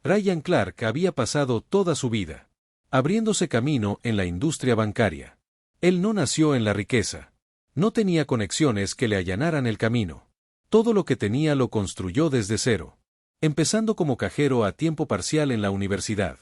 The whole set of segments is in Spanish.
Ryan Clark había pasado toda su vida abriéndose camino en la industria bancaria. Él no nació en la riqueza. No tenía conexiones que le allanaran el camino. Todo lo que tenía lo construyó desde cero. Empezando como cajero a tiempo parcial en la universidad.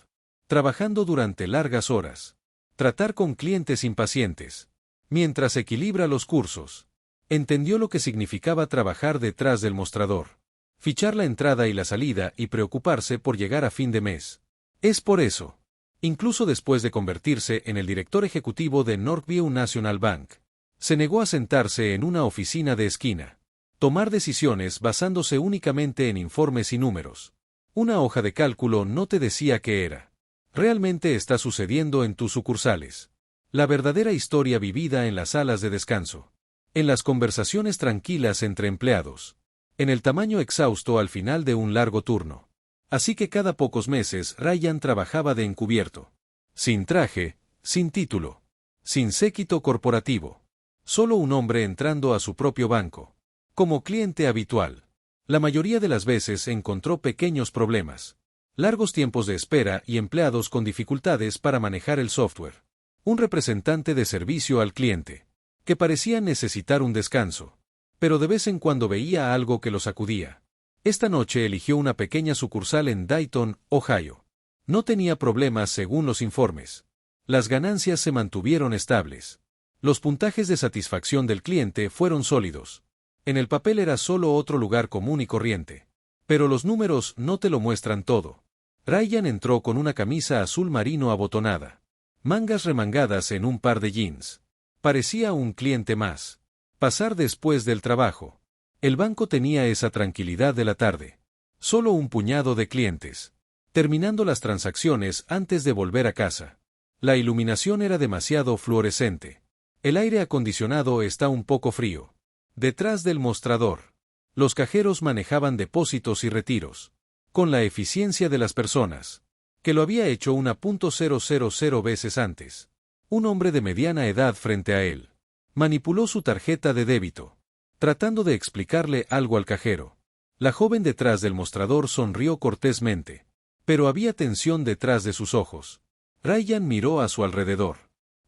Trabajando durante largas horas. Tratar con clientes impacientes. Mientras equilibra los cursos. Entendió lo que significaba trabajar detrás del mostrador. Fichar la entrada y la salida y preocuparse por llegar a fin de mes. Es por eso. Incluso después de convertirse en el director ejecutivo de Northview National Bank, se negó a sentarse en una oficina de esquina. Tomar decisiones basándose únicamente en informes y números. Una hoja de cálculo no te decía qué era. Realmente está sucediendo en tus sucursales. La verdadera historia vivida en las salas de descanso. En las conversaciones tranquilas entre empleados. En el tamaño exhausto al final de un largo turno. Así que cada pocos meses Ryan trabajaba de encubierto. Sin traje, sin título. Sin séquito corporativo. Solo un hombre entrando a su propio banco. Como cliente habitual. La mayoría de las veces encontró pequeños problemas. Largos tiempos de espera y empleados con dificultades para manejar el software. Un representante de servicio al cliente. Que parecía necesitar un descanso. Pero de vez en cuando veía algo que lo sacudía. Esta noche eligió una pequeña sucursal en Dayton, Ohio. No tenía problemas según los informes. Las ganancias se mantuvieron estables. Los puntajes de satisfacción del cliente fueron sólidos. En el papel era solo otro lugar común y corriente. Pero los números no te lo muestran todo. Ryan entró con una camisa azul marino abotonada. Mangas remangadas en un par de jeans. Parecía un cliente más. Pasar después del trabajo. El banco tenía esa tranquilidad de la tarde. Solo un puñado de clientes. Terminando las transacciones antes de volver a casa. La iluminación era demasiado fluorescente. El aire acondicionado está un poco frío. Detrás del mostrador. Los cajeros manejaban depósitos y retiros. Con la eficiencia de las personas. Que lo había hecho 1.000 veces antes. Un hombre de mediana edad frente a él. Manipuló su tarjeta de débito. Tratando de explicarle algo al cajero. La joven detrás del mostrador sonrió cortésmente. Pero había tensión detrás de sus ojos. Ryan miró a su alrededor.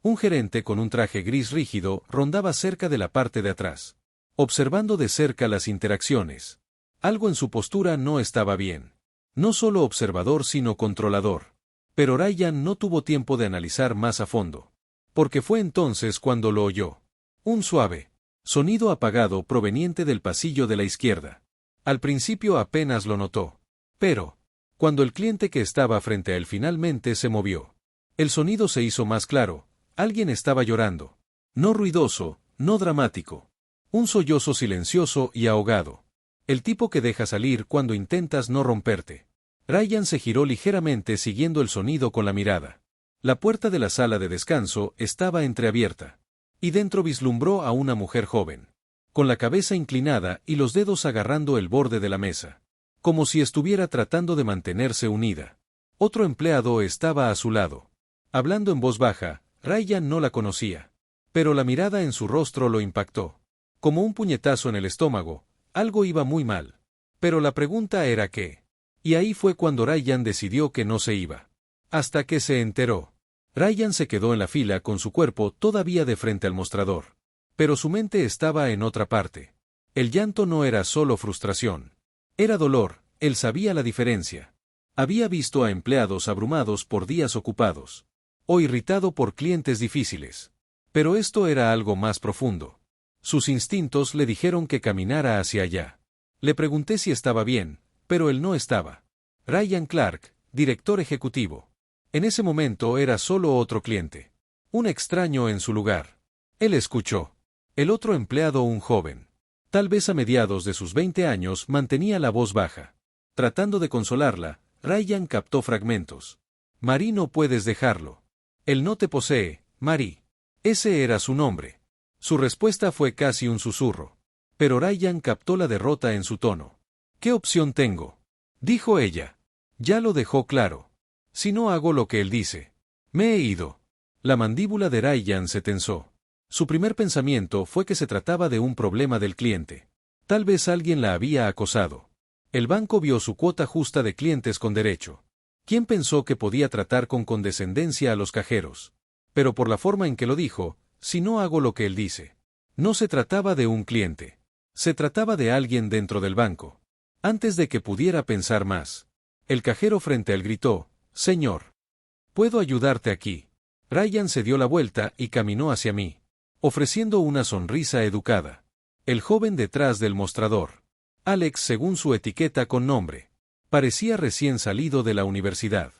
Un gerente con un traje gris rígido rondaba cerca de la parte de atrás. Observando de cerca las interacciones. Algo en su postura no estaba bien. No solo observador sino controlador. Pero Ryan no tuvo tiempo de analizar más a fondo. Porque fue entonces cuando lo oyó. Un suave sonido apagado proveniente del pasillo de la izquierda. Al principio apenas lo notó. Pero, cuando el cliente que estaba frente a él finalmente se movió, el sonido se hizo más claro. Alguien estaba llorando. No ruidoso, no dramático. Un sollozo silencioso y ahogado. El tipo que deja salir cuando intentas no romperte. Ryan se giró ligeramente siguiendo el sonido con la mirada. La puerta de la sala de descanso estaba entreabierta. Y dentro vislumbró a una mujer joven. Con la cabeza inclinada y los dedos agarrando el borde de la mesa. Como si estuviera tratando de mantenerse unida. Otro empleado estaba a su lado. Hablando en voz baja, Ryan no la conocía. Pero la mirada en su rostro lo impactó. Como un puñetazo en el estómago, algo iba muy mal. Pero la pregunta era ¿qué? Y ahí fue cuando Ryan decidió que no se iba. Hasta que se enteró. Ryan se quedó en la fila con su cuerpo todavía de frente al mostrador. Pero su mente estaba en otra parte. El llanto no era solo frustración. Era dolor, él sabía la diferencia. Había visto a empleados abrumados por días ocupados. O irritado por clientes difíciles. Pero esto era algo más profundo. Sus instintos le dijeron que caminara hacia allá. Le pregunté si estaba bien, pero él no estaba. Ryan Clark, director ejecutivo. En ese momento era solo otro cliente. Un extraño en su lugar. Él escuchó. El otro empleado, un joven. Tal vez a mediados de sus 20 años, mantenía la voz baja. Tratando de consolarla, Ryan captó fragmentos. Marie, no puedes dejarlo. Él no te posee, Marie. Ese era su nombre. Su respuesta fue casi un susurro. Pero Ryan captó la derrota en su tono. ¿Qué opción tengo? Dijo ella. Ya lo dejó claro. Si no hago lo que él dice, me he ido. La mandíbula de Ryan se tensó. Su primer pensamiento fue que se trataba de un problema del cliente. Tal vez alguien la había acosado. El banco vio su cuota justa de clientes con derecho. ¿Quién pensó que podía tratar con condescendencia a los cajeros? Pero por la forma en que lo dijo, si no hago lo que él dice. No se trataba de un cliente. Se trataba de alguien dentro del banco. Antes de que pudiera pensar más, el cajero frente a él gritó, «Señor, ¿puedo ayudarte aquí?» Ryan se dio la vuelta y caminó hacia mí, ofreciendo una sonrisa educada. El joven detrás del mostrador, Alex según su etiqueta con nombre, parecía recién salido de la universidad.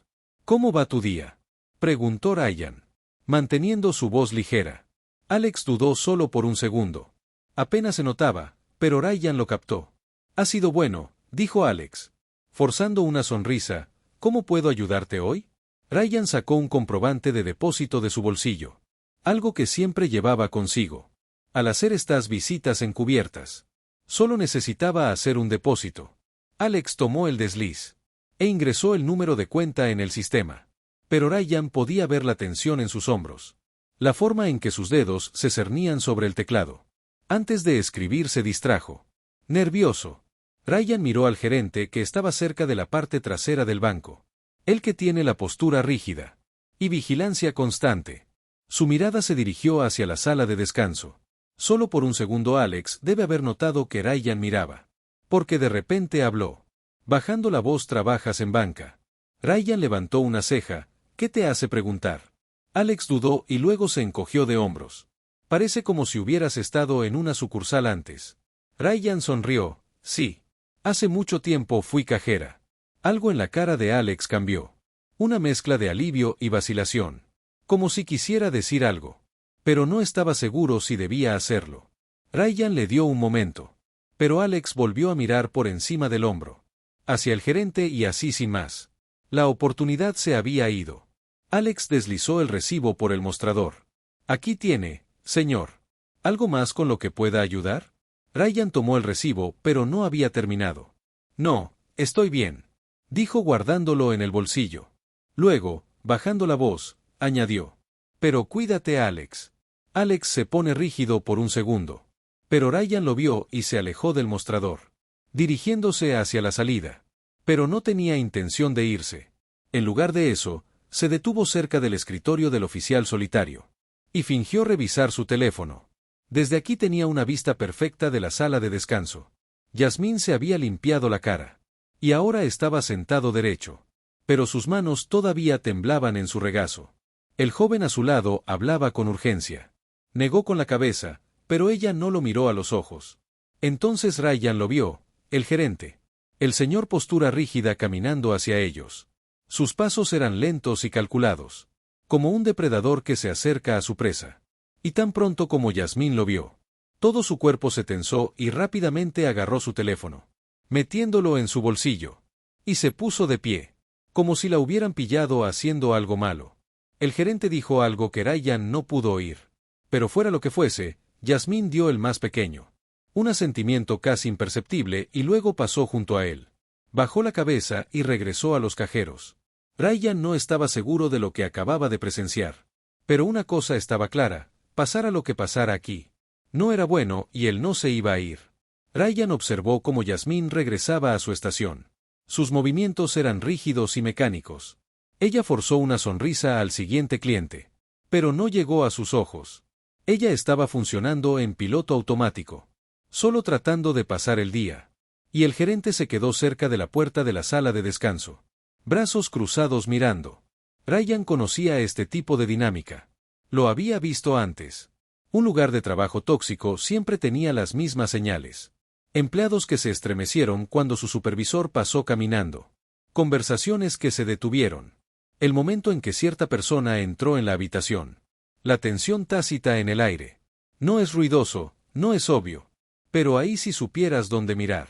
«¿Cómo va tu día?», preguntó Ryan, manteniendo su voz ligera. Alex dudó solo por un segundo. Apenas se notaba, pero Ryan lo captó. «Ha sido bueno», dijo Alex, forzando una sonrisa. «¿Cómo puedo ayudarte hoy?». Ryan sacó un comprobante de depósito de su bolsillo. Algo que siempre llevaba consigo. Al hacer estas visitas encubiertas, solo necesitaba hacer un depósito. Alex tomó el desliz e ingresó el número de cuenta en el sistema. Pero Ryan podía ver la tensión en sus hombros, la forma en que sus dedos se cernían sobre el teclado. Antes de escribir se distrajo. Nervioso, Ryan miró al gerente que estaba cerca de la parte trasera del banco. El que tiene la postura rígida y vigilancia constante. Su mirada se dirigió hacia la sala de descanso. Solo por un segundo Alex debe haber notado que Ryan miraba. Porque de repente habló. Bajando la voz: «¿Trabajas en banca?». Ryan levantó una ceja. «¿Qué te hace preguntar?». Alex dudó y luego se encogió de hombros. «Parece como si hubieras estado en una sucursal antes». Ryan sonrió. «Sí. Hace mucho tiempo fui cajera». Algo en la cara de Alex cambió. Una mezcla de alivio y vacilación. Como si quisiera decir algo. Pero no estaba seguro si debía hacerlo. Ryan le dio un momento. Pero Alex volvió a mirar por encima del hombro. Hacia el gerente y así sin más. La oportunidad se había ido. Alex deslizó el recibo por el mostrador. «Aquí tiene, señor. ¿Algo más con lo que pueda ayudar?». Ryan tomó el recibo, pero no había terminado. «No, estoy bien», dijo guardándolo en el bolsillo. Luego, bajando la voz, añadió: «Pero cuídate, Alex». Alex se pone rígido por un segundo. Pero Ryan lo vio y se alejó del mostrador, dirigiéndose hacia la salida. Pero no tenía intención de irse. En lugar de eso, se detuvo cerca del escritorio del oficial solitario. Y fingió revisar su teléfono. Desde aquí tenía una vista perfecta de la sala de descanso. Yasmín se había limpiado la cara. Y ahora estaba sentado derecho. Pero sus manos todavía temblaban en su regazo. El joven a su lado hablaba con urgencia. Negó con la cabeza, pero ella no lo miró a los ojos. Entonces Ryan lo vio, el gerente. El señor postura rígida caminando hacia ellos. Sus pasos eran lentos y calculados. Como un depredador que se acerca a su presa. Y tan pronto como Yasmín lo vio, todo su cuerpo se tensó y rápidamente agarró su teléfono, metiéndolo en su bolsillo. Y se puso de pie, como si la hubieran pillado haciendo algo malo. El gerente dijo algo que Ryan no pudo oír. Pero fuera lo que fuese, Yasmín dio el más pequeño. Un asentimiento casi imperceptible y luego pasó junto a él. Bajó la cabeza y regresó a los cajeros. Ryan no estaba seguro de lo que acababa de presenciar. Pero una cosa estaba clara, pasara lo que pasara aquí. No era bueno y él no se iba a ir. Ryan observó cómo Yasmín regresaba a su estación. Sus movimientos eran rígidos y mecánicos. Ella forzó una sonrisa al siguiente cliente. Pero no llegó a sus ojos. Ella estaba funcionando en piloto automático. Solo tratando de pasar el día. Y el gerente se quedó cerca de la puerta de la sala de descanso. Brazos cruzados mirando. Ryan conocía este tipo de dinámica. Lo había visto antes. Un lugar de trabajo tóxico siempre tenía las mismas señales. Empleados que se estremecieron cuando su supervisor pasó caminando. Conversaciones que se detuvieron. El momento en que cierta persona entró en la habitación. La tensión tácita en el aire. No es ruidoso, no es obvio. Pero ahí si supieras dónde mirar.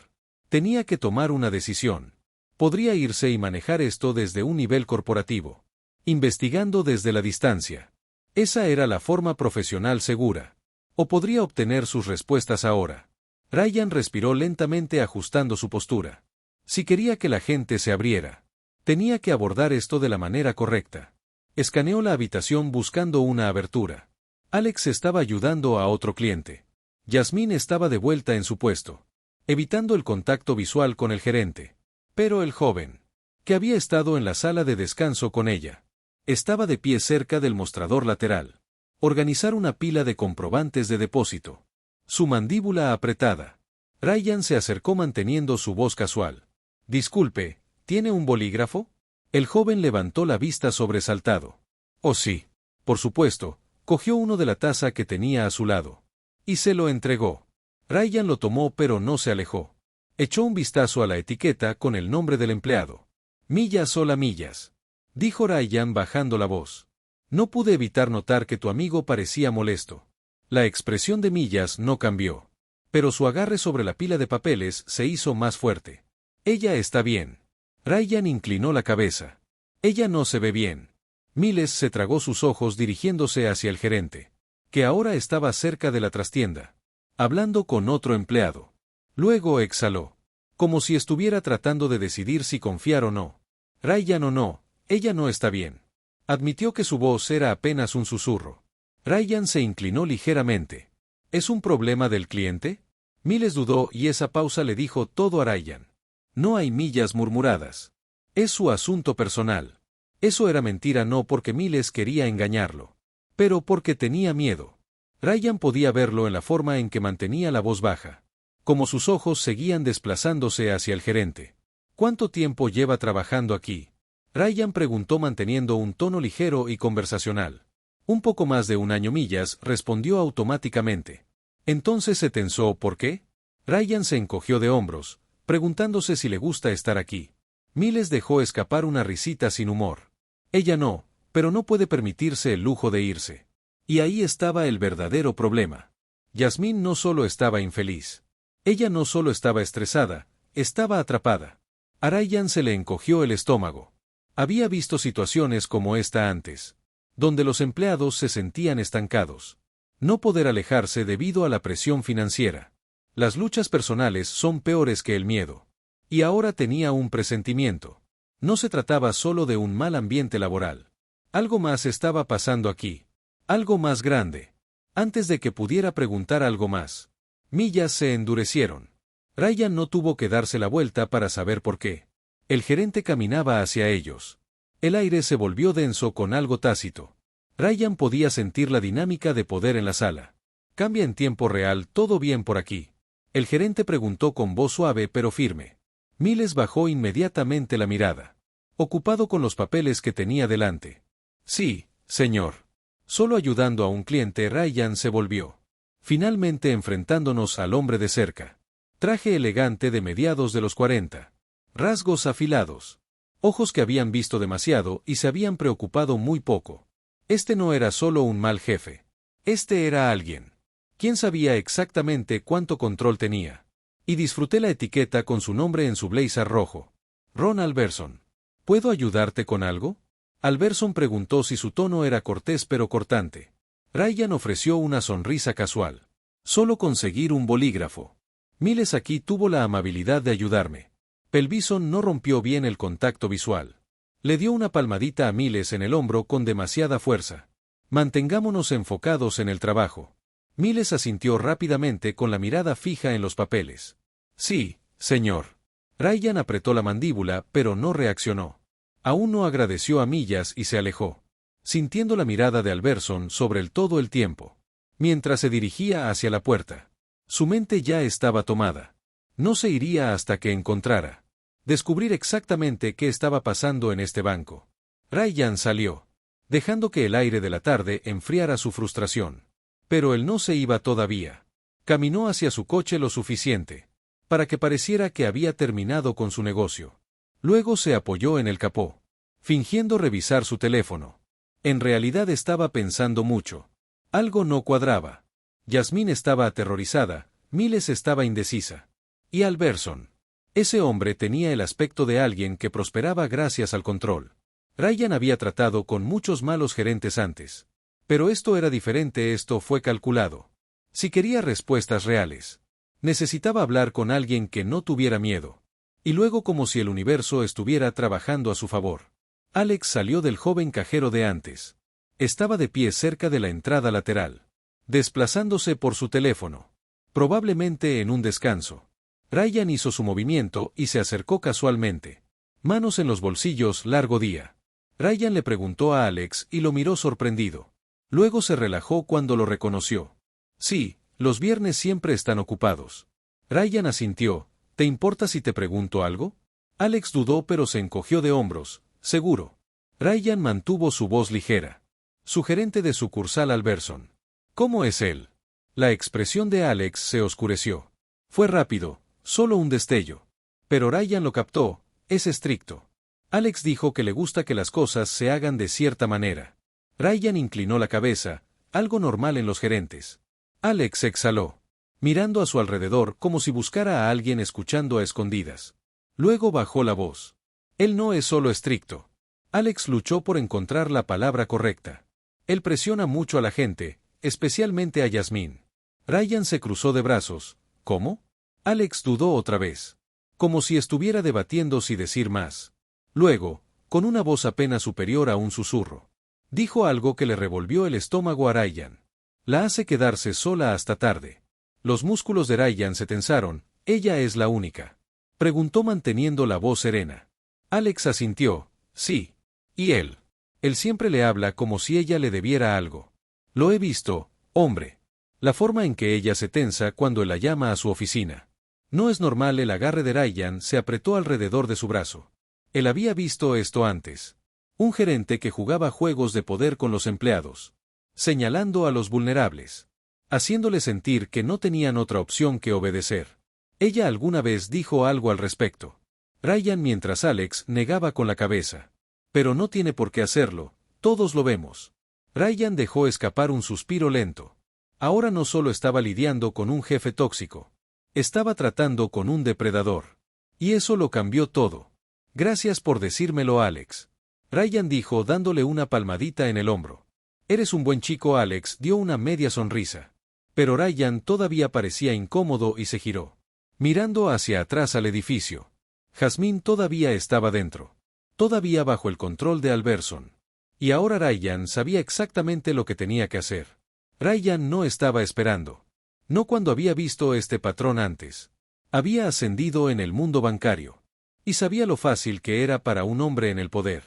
Tenía que tomar una decisión. Podría irse y manejar esto desde un nivel corporativo. Investigando desde la distancia. Esa era la forma profesional segura. O podría obtener sus respuestas ahora. Ryan respiró lentamente ajustando su postura. Si quería que la gente se abriera, tenía que abordar esto de la manera correcta. Escaneó la habitación buscando una abertura. Alex estaba ayudando a otro cliente. Yasmín estaba de vuelta en su puesto, evitando el contacto visual con el gerente. Pero el joven, que había estado en la sala de descanso con ella. Estaba de pie cerca del mostrador lateral. Organizar una pila de comprobantes de depósito. Su mandíbula apretada. Ryan se acercó manteniendo su voz casual. Disculpe, ¿tiene un bolígrafo? El joven levantó la vista sobresaltado. Oh sí. Por supuesto, cogió uno de la taza que tenía a su lado. Y se lo entregó. Ryan lo tomó pero no se alejó. Echó un vistazo a la etiqueta con el nombre del empleado. Millas hola millas. Dijo Ryan bajando la voz. No pude evitar notar que tu amigo parecía molesto. La expresión de Millas no cambió. Pero su agarre sobre la pila de papeles se hizo más fuerte. Ella está bien. Ryan inclinó la cabeza. Ella no se ve bien. Miles se tragó sus ojos dirigiéndose hacia el gerente, que ahora estaba cerca de la trastienda, hablando con otro empleado. Luego exhaló, como si estuviera tratando de decidir si confiar o no. Ryan o no, ella no está bien. Admitió que su voz era apenas un susurro. Ryan se inclinó ligeramente. ¿Es un problema del cliente? Miles dudó y esa pausa le dijo todo a Ryan. No hay millas murmuradas. Es su asunto personal. Eso era mentira no porque Miles quería engañarlo, pero porque tenía miedo. Ryan podía verlo en la forma en que mantenía la voz baja, como sus ojos seguían desplazándose hacia el gerente. ¿Cuánto tiempo lleva trabajando aquí? Ryan preguntó manteniendo un tono ligero y conversacional. Un poco más de un año. Millas respondió automáticamente. Entonces se tensó. ¿Por qué? Ryan se encogió de hombros, preguntándose si le gusta estar aquí. Miles dejó escapar una risita sin humor. Ella no, pero no puede permitirse el lujo de irse. Y ahí estaba el verdadero problema. Yasmín no solo estaba infeliz. Ella no solo estaba estresada, estaba atrapada. A Ryan se le encogió el estómago. Había visto situaciones como esta antes, donde los empleados se sentían estancados. No poder alejarse debido a la presión financiera. Las luchas personales son peores que el miedo. Y ahora tenía un presentimiento. No se trataba solo de un mal ambiente laboral. Algo más estaba pasando aquí. Algo más grande. Antes de que pudiera preguntar algo más, millas se endurecieron. Ryan no tuvo que darse la vuelta para saber por qué. El gerente caminaba hacia ellos. El aire se volvió denso con algo tácito. Ryan podía sentir la dinámica de poder en la sala. Cambia en tiempo real, ¿todo bien por aquí? El gerente preguntó con voz suave pero firme. Miles bajó inmediatamente la mirada, ocupado con los papeles que tenía delante. Sí, señor. Solo ayudando a un cliente. Ryan se volvió. Finalmente enfrentándonos al hombre de cerca. Traje elegante de mediados de los 40. Rasgos afilados. Ojos que habían visto demasiado y se habían preocupado muy poco. Este no era solo un mal jefe. Este era alguien. ¿Quién sabía exactamente cuánto control tenía? Y disfruté la etiqueta con su nombre en su blazer rojo. Ron Alberson. ¿Puedo ayudarte con algo? Alberson preguntó si su tono era cortés pero cortante. Ryan ofreció una sonrisa casual. Solo conseguir un bolígrafo. Miles aquí tuvo la amabilidad de ayudarme. Pelvison no rompió bien el contacto visual. Le dio una palmadita a Miles en el hombro con demasiada fuerza. Mantengámonos enfocados en el trabajo. Miles asintió rápidamente con la mirada fija en los papeles. Sí, señor. Ryan apretó la mandíbula, pero no reaccionó. Aún no agradeció a Millas y se alejó, sintiendo la mirada de Alberson sobre él todo el tiempo. Mientras se dirigía hacia la puerta, su mente ya estaba tomada. No se iría hasta que encontrara. Descubrir exactamente qué estaba pasando en este banco. Ryan salió, dejando que el aire de la tarde enfriara su frustración. Pero él no se iba todavía. Caminó hacia su coche lo suficiente para que pareciera que había terminado con su negocio. Luego se apoyó en el capó, fingiendo revisar su teléfono. En realidad estaba pensando mucho. Algo no cuadraba. Yasmín estaba aterrorizada, Miles estaba indecisa. Y Alberson. Ese hombre tenía el aspecto de alguien que prosperaba gracias al control. Ryan había tratado con muchos malos gerentes antes. Pero esto era diferente, esto fue calculado. Si quería respuestas reales, necesitaba hablar con alguien que no tuviera miedo. Y luego como si el universo estuviera trabajando a su favor. Alex salió del joven cajero de antes. Estaba de pie cerca de la entrada lateral, desplazándose por su teléfono. Probablemente en un descanso. Ryan hizo su movimiento y se acercó casualmente. Manos en los bolsillos, largo día. Ryan le preguntó a Alex y lo miró sorprendido. Luego se relajó cuando lo reconoció. Sí, los viernes siempre están ocupados. Ryan asintió. ¿Te importa si te pregunto algo? Alex dudó pero se encogió de hombros. Seguro. Ryan mantuvo su voz ligera. Su gerente de sucursal Alberson. ¿Cómo es él? La expresión de Alex se oscureció. Fue rápido, solo un destello. Pero Ryan lo captó, es estricto. Alex dijo que le gusta que las cosas se hagan de cierta manera. Ryan inclinó la cabeza, algo normal en los gerentes. Alex exhaló, mirando a su alrededor como si buscara a alguien escuchando a escondidas. Luego bajó la voz. Él no es solo estricto. Alex luchó por encontrar la palabra correcta. Él presiona mucho a la gente, especialmente a Yasmín. Ryan se cruzó de brazos. ¿Cómo? Alex dudó otra vez. Como si estuviera debatiendo si decir más. Luego, con una voz apenas superior a un susurro, dijo algo que le revolvió el estómago a Ryan. La hace quedarse sola hasta tarde. Los músculos de Ryan se tensaron. ¿Ella es la única? Preguntó manteniendo la voz serena. Alex asintió. Sí. ¿Y él? Él siempre le habla como si ella le debiera algo. Lo he visto, hombre. La forma en que ella se tensa cuando él la llama a su oficina. No es normal. El agarre de Ryan se apretó alrededor de su brazo. Él había visto esto antes. Un gerente que jugaba juegos de poder con los empleados. Señalando a los vulnerables. Haciéndole sentir que no tenían otra opción que obedecer. Ella alguna vez dijo algo al respecto. Ryan mientras Alex negaba con la cabeza. Pero no tiene por qué hacerlo, todos lo vemos. Ryan dejó escapar un suspiro lento. Ahora no solo estaba lidiando con un jefe tóxico. Estaba tratando con un depredador. Y eso lo cambió todo. Gracias por decírmelo, Alex. Ryan dijo dándole una palmadita en el hombro. Eres un buen chico. Alex dio una media sonrisa. Pero Ryan todavía parecía incómodo y se giró. Mirando hacia atrás al edificio. Yasmín todavía estaba dentro. Todavía bajo el control de Alberson. Y ahora Ryan sabía exactamente lo que tenía que hacer. Ryan no estaba esperando. No cuando había visto este patrón antes. Había ascendido en el mundo bancario. Y sabía lo fácil que era para un hombre en el poder.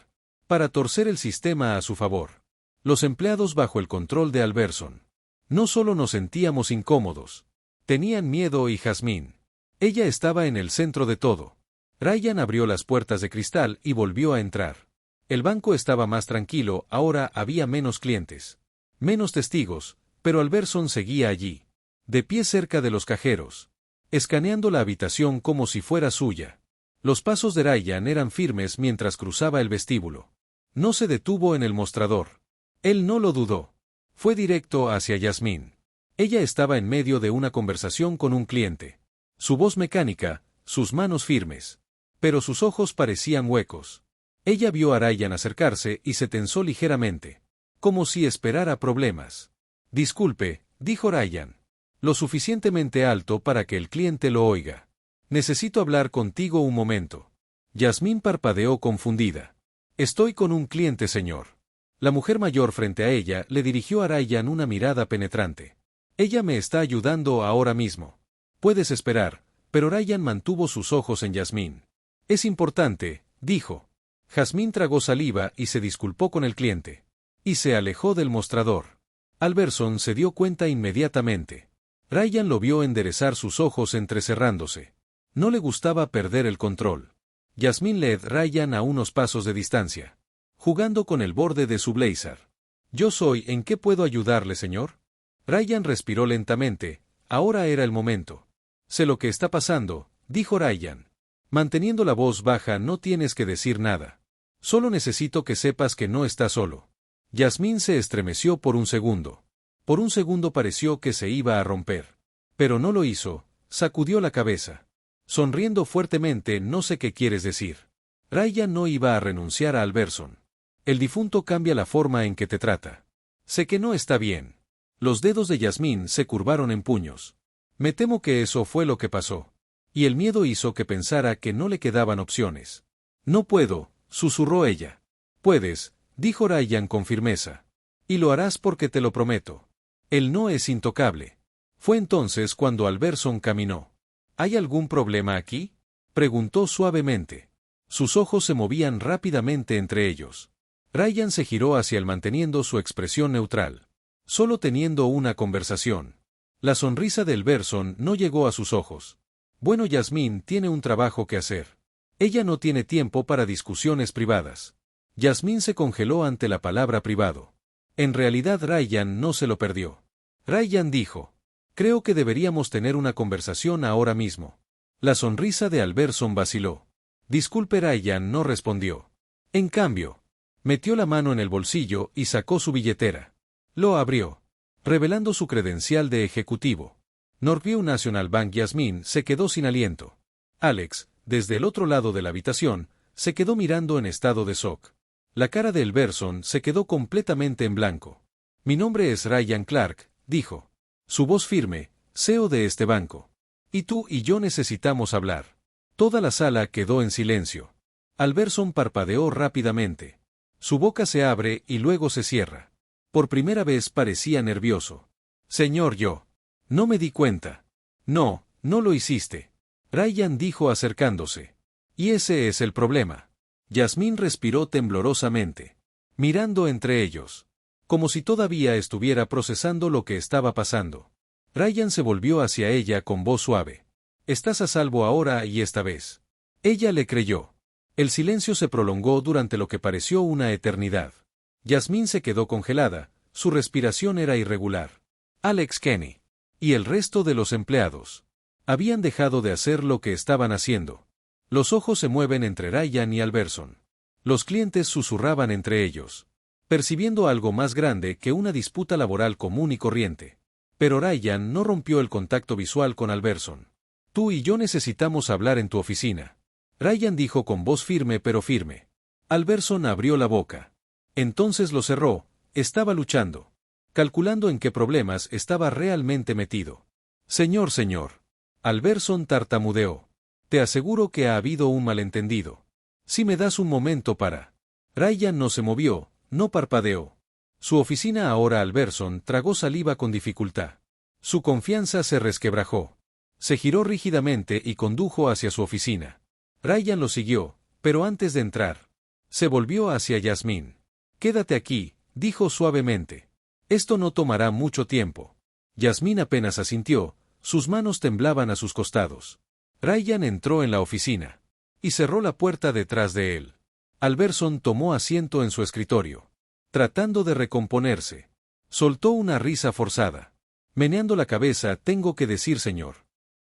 Para torcer el sistema a su favor. Los empleados bajo el control de Alberson. No solo nos sentíamos incómodos. Tenían miedo y Yasmín. Ella estaba en el centro de todo. Ryan abrió las puertas de cristal y volvió a entrar. El banco estaba más tranquilo, ahora había menos clientes. Menos testigos, pero Alberson seguía allí. De pie cerca de los cajeros. Escaneando la habitación como si fuera suya. Los pasos de Ryan eran firmes mientras cruzaba el vestíbulo. No se detuvo en el mostrador. Él no lo dudó. Fue directo hacia Yasmín. Ella estaba en medio de una conversación con un cliente. Su voz mecánica, sus manos firmes. Pero sus ojos parecían huecos. Ella vio a Ryan acercarse y se tensó ligeramente. Como si esperara problemas. Disculpe, dijo Ryan. Lo suficientemente alto para que el cliente lo oiga. Necesito hablar contigo un momento. Yasmín parpadeó confundida. Estoy con un cliente, señor. La mujer mayor frente a ella le dirigió a Ryan una mirada penetrante. Ella me está ayudando ahora mismo. Puedes esperar, pero Ryan mantuvo sus ojos en Yasmín. Es importante, dijo. Yasmín tragó saliva y se disculpó con el cliente. Y se alejó del mostrador. Alberson se dio cuenta inmediatamente. Ryan lo vio enderezar sus ojos entrecerrándose. No le gustaba perder el control. Yasmín led Ryan a unos pasos de distancia. Jugando con el borde de su blazer. Yo soy, ¿en qué puedo ayudarle, señor? Ryan respiró lentamente. Ahora era el momento. Sé lo que está pasando, dijo Ryan. Manteniendo la voz baja, no tienes que decir nada. Solo necesito que sepas que no estás solo. Yasmín se estremeció por un segundo. Por un segundo pareció que se iba a romper. Pero no lo hizo, sacudió la cabeza. Sonriendo fuertemente, no sé qué quieres decir. Ryan no iba a renunciar a Alberson. El difunto cambia la forma en que te trata. Sé que no está bien. Los dedos de Yasmín se curvaron en puños. Me temo que eso fue lo que pasó. Y el miedo hizo que pensara que no le quedaban opciones. No puedo, susurró ella. Puedes, dijo Ryan con firmeza. Y lo harás porque te lo prometo. Él no es intocable. Fue entonces cuando Alberson caminó. ¿Hay algún problema aquí? Preguntó suavemente. Sus ojos se movían rápidamente entre ellos. Ryan se giró hacia él manteniendo su expresión neutral. Solo teniendo una conversación. La sonrisa de Alberson no llegó a sus ojos. Bueno, Yasmín tiene un trabajo que hacer. Ella no tiene tiempo para discusiones privadas. Yasmín se congeló ante la palabra privado. En realidad Ryan no se lo perdió. Ryan dijo: creo que deberíamos tener una conversación ahora mismo. La sonrisa de Alberson vaciló. Disculpe, Ryan no respondió. En cambio, metió la mano en el bolsillo y sacó su billetera. Lo abrió, revelando su credencial de ejecutivo. Northview National Bank. Yasmín se quedó sin aliento. Alex, desde el otro lado de la habitación, se quedó mirando en estado de shock. La cara de Alberson se quedó completamente en blanco. Mi nombre es Ryan Clark, dijo. Su voz firme, CEO de este banco. Y tú y yo necesitamos hablar. Toda la sala quedó en silencio. Alberson parpadeó rápidamente. Su boca se abre y luego se cierra. Por primera vez parecía nervioso. Señor, yo. No me di cuenta. No, no lo hiciste. Ryan dijo acercándose. Y ese es el problema. Yasmín respiró temblorosamente, mirando entre ellos, como si todavía estuviera procesando lo que estaba pasando. Ryan se volvió hacia ella con voz suave. Estás a salvo ahora y esta vez. Ella le creyó. El silencio se prolongó durante lo que pareció una eternidad. Yasmín se quedó congelada, su respiración era irregular. Alex Kenny y el resto de los empleados habían dejado de hacer lo que estaban haciendo. Los ojos se mueven entre Ryan y Alberson. Los clientes susurraban entre ellos, percibiendo algo más grande que una disputa laboral común y corriente. Pero Ryan no rompió el contacto visual con Alberson. Tú y yo necesitamos hablar en tu oficina. Ryan dijo con voz firme pero firme. Alberson abrió la boca. Entonces lo cerró, estaba luchando, calculando en qué problemas estaba realmente metido. Señor. Alberson tartamudeó. Te aseguro que ha habido un malentendido. Si me das un momento para... Ryan no se movió, no parpadeó. Su oficina ahora. Alberson tragó saliva con dificultad. Su confianza se resquebrajó. Se giró rígidamente y condujo hacia su oficina. Ryan lo siguió, pero antes de entrar, se volvió hacia Yasmín. Quédate aquí, dijo suavemente. Esto no tomará mucho tiempo. Yasmín apenas asintió, sus manos temblaban a sus costados. Ryan entró en la oficina y cerró la puerta detrás de él. Alberson tomó asiento en su escritorio, tratando de recomponerse. Soltó una risa forzada. Meneando la cabeza, tengo que decir, señor.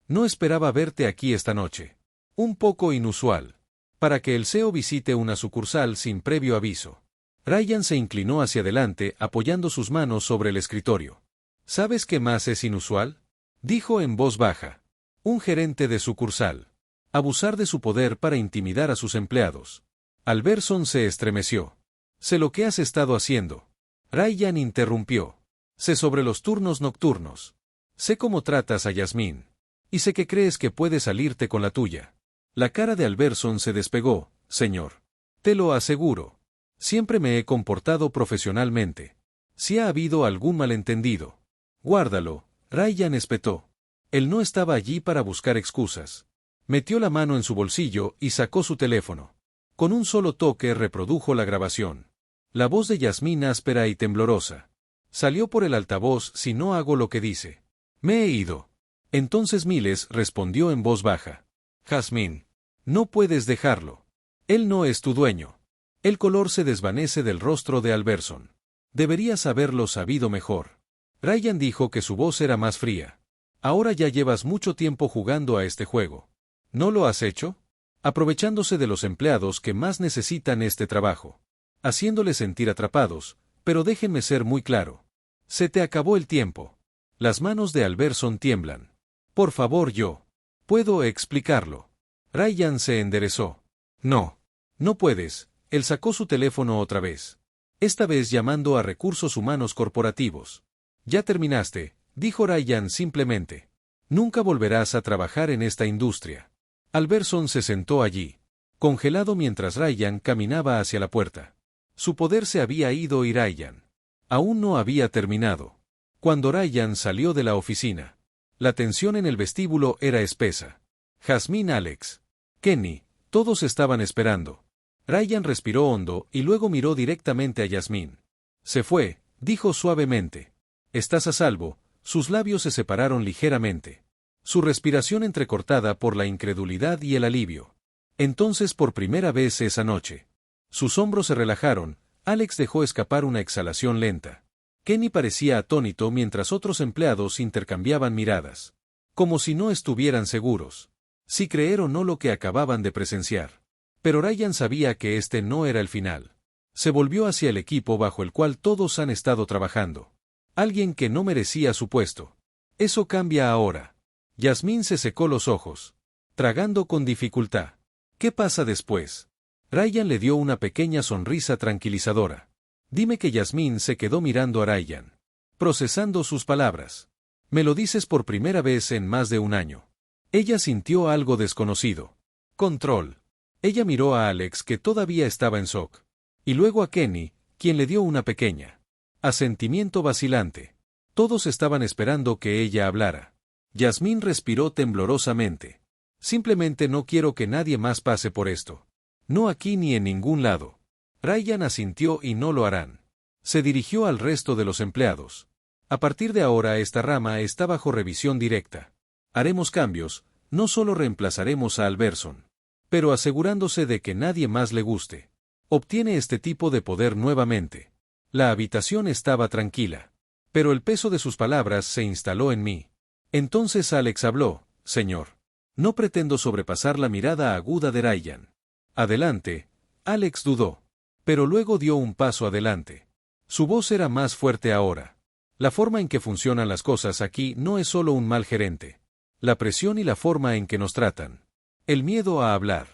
No esperaba verte aquí esta noche. Un poco inusual. Para que el CEO visite una sucursal sin previo aviso. Ryan se inclinó hacia adelante apoyando sus manos sobre el escritorio. ¿Sabes qué más es inusual? Dijo en voz baja. Un gerente de sucursal. Abusar de su poder para intimidar a sus empleados. Alberson se estremeció. Sé lo que has estado haciendo. Ryan interrumpió. Sé sobre los turnos nocturnos. Sé cómo tratas a Yasmín. Y sé que crees que puedes salirte con la tuya. La cara de Alberson se despegó. Señor. Te lo aseguro. Siempre me he comportado profesionalmente. Si ha habido algún malentendido, guárdalo. Ryan espetó. Él no estaba allí para buscar excusas. Metió la mano en su bolsillo y sacó su teléfono. Con un solo toque reprodujo la grabación. La voz de Yasmín áspera y temblorosa. Salió por el altavoz. Si no hago lo que dice, me he ido. Entonces Miles respondió en voz baja. Yasmín, no puedes dejarlo. Él no es tu dueño. El color se desvanece del rostro de Alberson. Deberías haberlo sabido mejor. Ryan dijo que su voz era más fría. Ahora ya llevas mucho tiempo jugando a este juego. ¿No lo has hecho? Aprovechándose de los empleados que más necesitan este trabajo. Haciéndoles sentir atrapados, pero déjenme ser muy claro. Se te acabó el tiempo. Las manos de Alberson tiemblan. Por favor, yo. ¿Puedo explicarlo? Ryan se enderezó. No. No puedes. Él sacó su teléfono otra vez. Esta vez llamando a Recursos Humanos Corporativos. Ya terminaste, dijo Ryan simplemente. Nunca volverás a trabajar en esta industria. Alberson se sentó allí, congelado mientras Ryan caminaba hacia la puerta. Su poder se había ido y Ryan aún no había terminado. Cuando Ryan salió de la oficina, la tensión en el vestíbulo era espesa. Yasmín, Alex, Kenny, Todos estaban esperando. Ryan respiró hondo y luego miró directamente a Yasmín. Se fue, dijo suavemente. Estás a salvo. Sus labios se separaron ligeramente. Su respiración entrecortada por la incredulidad y el alivio. Entonces por primera vez esa noche. Sus hombros se relajaron, Alex dejó escapar una exhalación lenta. Kenny parecía atónito mientras otros empleados intercambiaban miradas. Como si no estuvieran seguros. Si creer o no lo que acababan de presenciar. Pero Ryan sabía que este no era el final. Se volvió hacia el equipo bajo el cual todos han estado trabajando. Alguien que no merecía su puesto. Eso cambia ahora. Yasmín se secó los ojos. Tragando con dificultad. ¿Qué pasa después? Ryan le dio una pequeña sonrisa tranquilizadora. Dime que Yasmín se quedó mirando a Ryan. Procesando sus palabras. Me lo dices por primera vez en más de un año. Ella sintió algo desconocido. Control. Ella miró a Alex que todavía estaba en shock. Y luego a Kenny, quien le dio una pequeña asentimiento vacilante. Todos estaban esperando que ella hablara. Yasmín respiró temblorosamente. Simplemente no quiero que nadie más pase por esto. No aquí ni en ningún lado. Ryan asintió y no lo harán. Se dirigió al resto de los empleados. A partir de ahora esta rama está bajo revisión directa. Haremos cambios, no solo reemplazaremos a Alberson. Pero asegurándose de que nadie más le guste. Obtiene este tipo de poder nuevamente. La habitación estaba tranquila. Pero el peso de sus palabras se instaló en mí. Entonces Alex habló, señor. No pretendo sobrepasar la mirada aguda de Ryan. Adelante, Alex dudó. Pero luego dio un paso adelante. Su voz era más fuerte ahora. La forma en que funcionan las cosas aquí no es solo un mal gerente. La presión y la forma en que nos tratan. El miedo a hablar.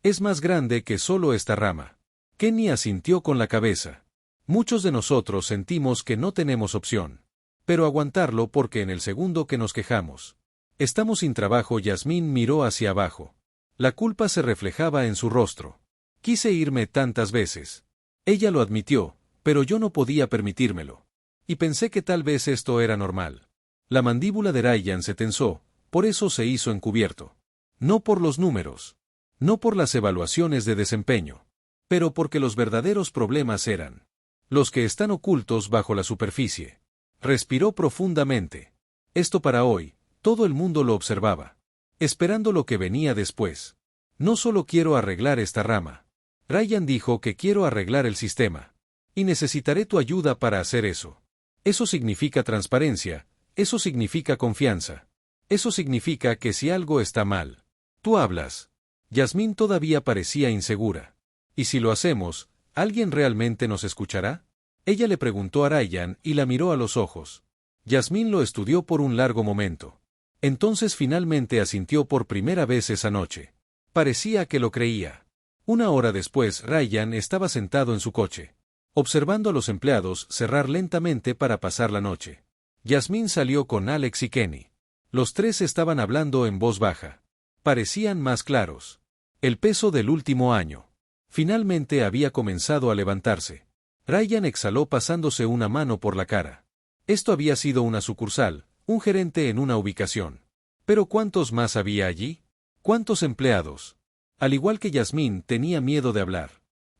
Es más grande que solo esta rama. Kenny asintió con la cabeza. Muchos de nosotros sentimos que no tenemos opción. Pero aguantarlo porque en el segundo que nos quejamos. Estamos sin trabajo. Yasmín miró hacia abajo. La culpa se reflejaba en su rostro. Quise irme tantas veces. Ella lo admitió, pero yo no podía permitírmelo. Y pensé que tal vez esto era normal. La mandíbula de Ryan se tensó, por eso se hizo encubierto. No por los números. No por las evaluaciones de desempeño. Pero porque los verdaderos problemas eran los que están ocultos bajo la superficie. Respiró profundamente. Esto para hoy, todo el mundo lo observaba. Esperando lo que venía después. No solo quiero arreglar esta rama. Ryan dijo que quiero arreglar el sistema. Y necesitaré tu ayuda para hacer eso. Eso significa transparencia, eso significa confianza. Eso significa que si algo está mal, tú hablas. Yasmín todavía parecía insegura. ¿Y si lo hacemos, alguien realmente nos escuchará? Ella le preguntó a Ryan y la miró a los ojos. Yasmín lo estudió por un largo momento. Entonces finalmente asintió por primera vez esa noche. Parecía que lo creía. Una hora después Ryan estaba sentado en su coche, observando a los empleados cerrar lentamente para pasar la noche. Yasmín salió con Alex y Kenny. Los tres estaban hablando en voz baja. Parecían más claros. El peso del último año. Finalmente había comenzado a levantarse. Ryan exhaló pasándose una mano por la cara. Esto había sido una sucursal, un gerente en una ubicación. ¿Pero cuántos más había allí? ¿Cuántos empleados? Al igual que Yasmín, tenía miedo de hablar.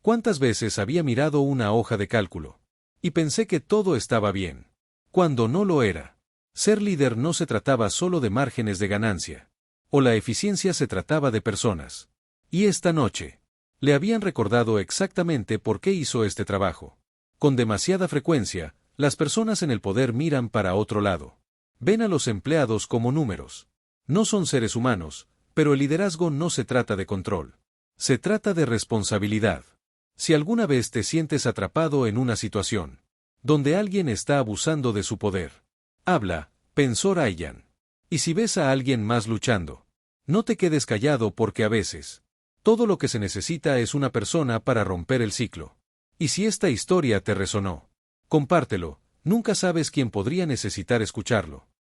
¿Cuántas veces había mirado una hoja de cálculo? Y pensé que todo estaba bien. Cuando no lo era. Ser líder no se trataba solo de márgenes de ganancia. O la eficiencia se trataba de personas. Y esta noche. Le habían recordado exactamente por qué hizo este trabajo. Con demasiada frecuencia, las personas en el poder miran para otro lado. Ven a los empleados como números. No son seres humanos, pero el liderazgo no se trata de control. Se trata de responsabilidad. Si alguna vez te sientes atrapado en una situación donde alguien está abusando de su poder, habla, pensó Ryan. Y si ves a alguien más luchando, no te quedes callado porque a veces todo lo que se necesita es una persona para romper el ciclo. Y si esta historia te resonó, compártelo, nunca sabes quién podría necesitar escucharlo.